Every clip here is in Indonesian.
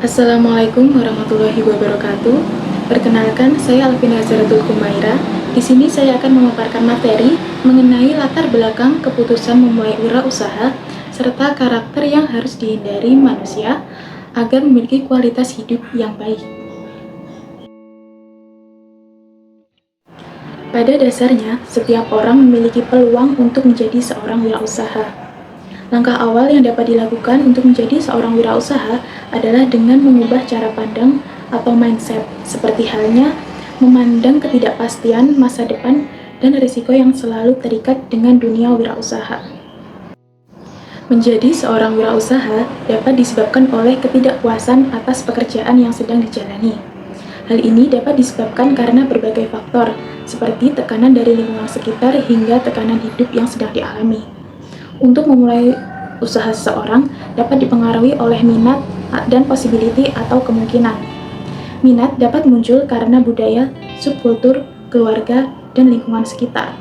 Assalamualaikum warahmatullahi wabarakatuh. Perkenalkan, saya Alvina Zaratul Kumaira. Di sini saya akan memaparkan materi mengenai latar belakang keputusan memulai wirausaha serta karakter yang harus dihindari manusia agar memiliki kualitas hidup yang baik. Pada dasarnya, setiap orang memiliki peluang untuk menjadi seorang wirausaha. Langkah awal yang dapat dilakukan untuk menjadi seorang wirausaha adalah dengan mengubah cara pandang atau mindset, seperti halnya memandang ketidakpastian masa depan dan risiko yang selalu terikat dengan dunia wirausaha. Menjadi seorang wirausaha dapat disebabkan oleh ketidakpuasan atas pekerjaan yang sedang dijalani. Hal ini dapat disebabkan karena berbagai faktor, seperti tekanan dari lingkungan sekitar hingga tekanan hidup yang sedang dialami. Untuk memulai usaha seseorang dapat dipengaruhi oleh minat dan possibility atau kemungkinan. Minat dapat muncul karena budaya, subkultur, keluarga, dan lingkungan sekitar.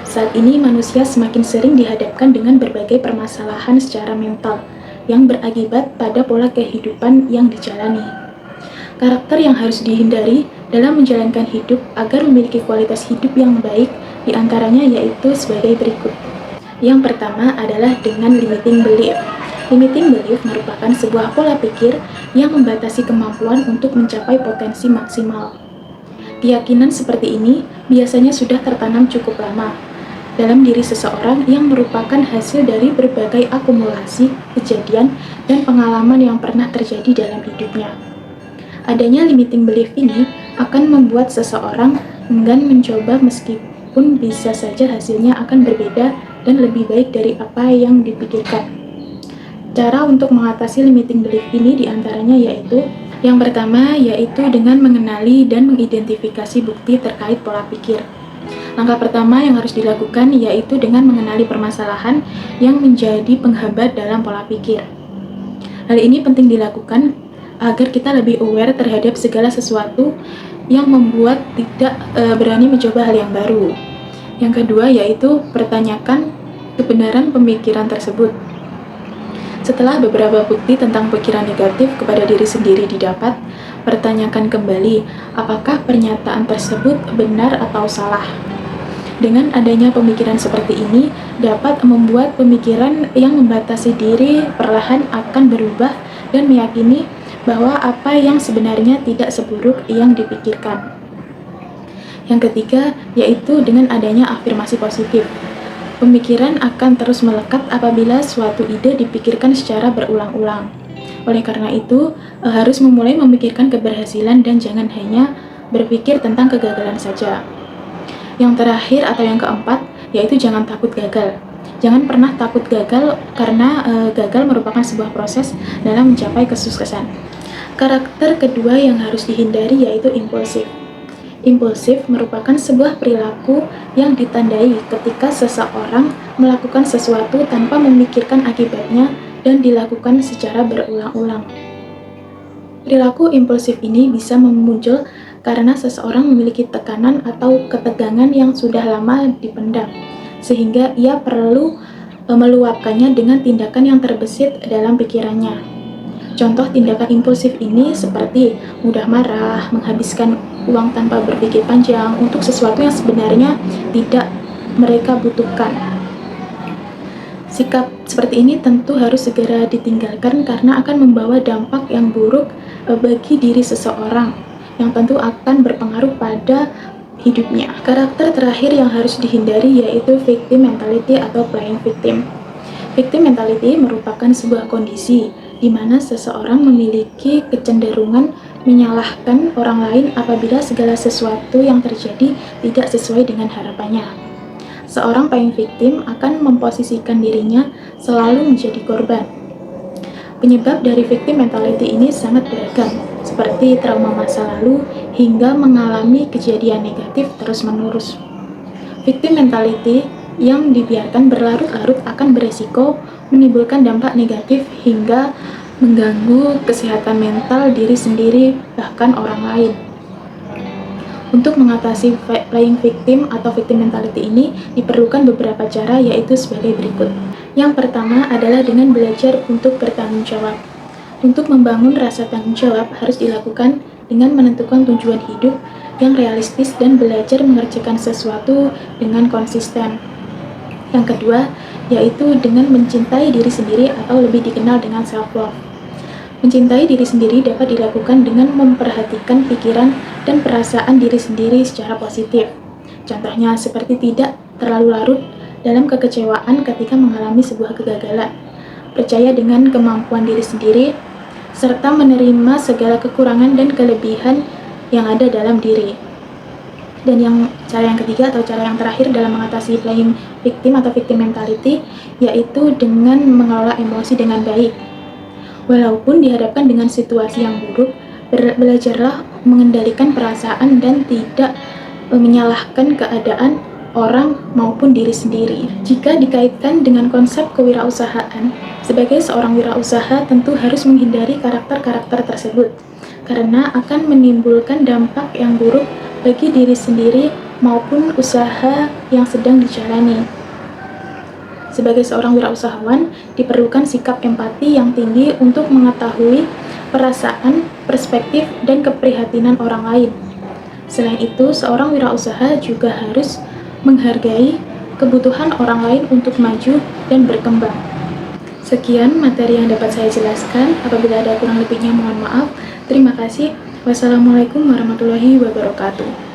Saat ini manusia semakin sering dihadapkan dengan berbagai permasalahan secara mental yang berakibat pada pola kehidupan yang dijalani. Karakter yang harus dihindari dalam menjalankan hidup agar memiliki kualitas hidup yang baik diantaranya yaitu sebagai berikut. Yang pertama adalah dengan limiting belief. Limiting belief merupakan sebuah pola pikir yang membatasi kemampuan untuk mencapai potensi maksimal. Keyakinan seperti ini biasanya sudah tertanam cukup lama dalam diri seseorang yang merupakan hasil dari berbagai akumulasi kejadian dan pengalaman yang pernah terjadi dalam hidupnya. Adanya limiting belief ini akan membuat seseorang enggan mencoba meskipun bisa saja hasilnya akan berbeda dan lebih baik dari apa yang dipikirkan. Cara untuk mengatasi limiting belief ini diantaranya yaitu yang pertama yaitu dengan mengenali dan mengidentifikasi bukti terkait pola pikir. Langkah pertama yang harus dilakukan yaitu dengan mengenali permasalahan yang menjadi penghambat dalam pola pikir. Hal ini penting dilakukan agar kita lebih aware terhadap segala sesuatu yang membuat tidak berani mencoba hal yang baru. Yang kedua yaitu pertanyakan kebenaran pemikiran tersebut. Setelah beberapa bukti tentang pikiran negatif kepada diri sendiri didapat, pertanyakan kembali apakah pernyataan tersebut benar atau salah. Dengan adanya pemikiran seperti ini, dapat membuat pemikiran yang membatasi diri perlahan akan berubah dan meyakini bahwa apa yang sebenarnya tidak seburuk yang dipikirkan. Yang ketiga, yaitu dengan adanya afirmasi positif. Pemikiran akan terus melekat apabila suatu ide dipikirkan secara berulang-ulang. Oleh karena itu, harus memulai memikirkan keberhasilan dan jangan hanya berpikir tentang kegagalan saja. Yang terakhir atau yang keempat, yaitu jangan takut gagal. Jangan pernah takut gagal karena gagal merupakan sebuah proses dalam mencapai kesuksesan. Karakter kedua yang harus dihindari yaitu impulsif. Impulsif merupakan sebuah perilaku yang ditandai ketika seseorang melakukan sesuatu tanpa memikirkan akibatnya dan dilakukan secara berulang-ulang. Perilaku impulsif ini bisa muncul karena seseorang memiliki tekanan atau ketegangan yang sudah lama dipendam, sehingga ia perlu meluapkannya dengan tindakan yang terbesit dalam pikirannya. Contoh tindakan impulsif ini seperti mudah marah, menghabiskan uang tanpa berpikir panjang untuk sesuatu yang sebenarnya tidak mereka butuhkan. Sikap seperti ini tentu harus segera ditinggalkan karena akan membawa dampak yang buruk bagi diri seseorang yang tentu akan berpengaruh pada hidupnya. Karakter terakhir yang harus dihindari yaitu victim mentality atau playing victim. Victim mentality merupakan sebuah kondisi di mana seseorang memiliki kecenderungan menyalahkan orang lain apabila segala sesuatu yang terjadi tidak sesuai dengan harapannya. Seorang playing victim akan memposisikan dirinya selalu menjadi korban. Penyebab dari victim mentality ini sangat beragam, seperti trauma masa lalu hingga mengalami kejadian negatif terus-menerus. Victim mentality yang dibiarkan berlarut-larut akan beresiko menimbulkan dampak negatif hingga mengganggu kesehatan mental diri sendiri bahkan orang lain. Untuk mengatasi playing victim atau victim mentality ini diperlukan beberapa cara yaitu sebagai berikut. Yang pertama adalah dengan belajar untuk bertanggung jawab. Untuk membangun rasa tanggung jawab harus dilakukan dengan menentukan tujuan hidup yang realistis dan belajar mengerjakan sesuatu dengan konsisten. Yang kedua, yaitu dengan mencintai diri sendiri atau lebih dikenal dengan self-love. Mencintai diri sendiri dapat dilakukan dengan memperhatikan pikiran dan perasaan diri sendiri secara positif. Contohnya seperti tidak terlalu larut dalam kekecewaan ketika mengalami sebuah kegagalan, percaya dengan kemampuan diri sendiri, serta menerima segala kekurangan dan kelebihan yang ada dalam diri. Dan cara yang ketiga atau cara yang terakhir dalam mengatasi playing victim atau victim mentality, yaitu dengan mengelola emosi dengan baik. Walaupun dihadapkan dengan situasi yang buruk, belajarlah mengendalikan perasaan dan tidak menyalahkan keadaan orang maupun diri sendiri. Jika dikaitkan dengan konsep kewirausahaan, sebagai seorang wirausaha tentu harus menghindari karakter-karakter tersebut, karena akan menimbulkan dampak yang buruk bagi diri sendiri maupun usaha yang sedang dijalani. Sebagai seorang wirausahawan, diperlukan sikap empati yang tinggi untuk mengetahui perasaan, perspektif, dan keprihatinan orang lain. Selain itu, seorang wirausaha juga harus menghargai kebutuhan orang lain untuk maju dan berkembang. Sekian materi yang dapat saya jelaskan. Apabila ada kurang lebihnya mohon maaf. Terima kasih. Wassalamualaikum warahmatullahi wabarakatuh.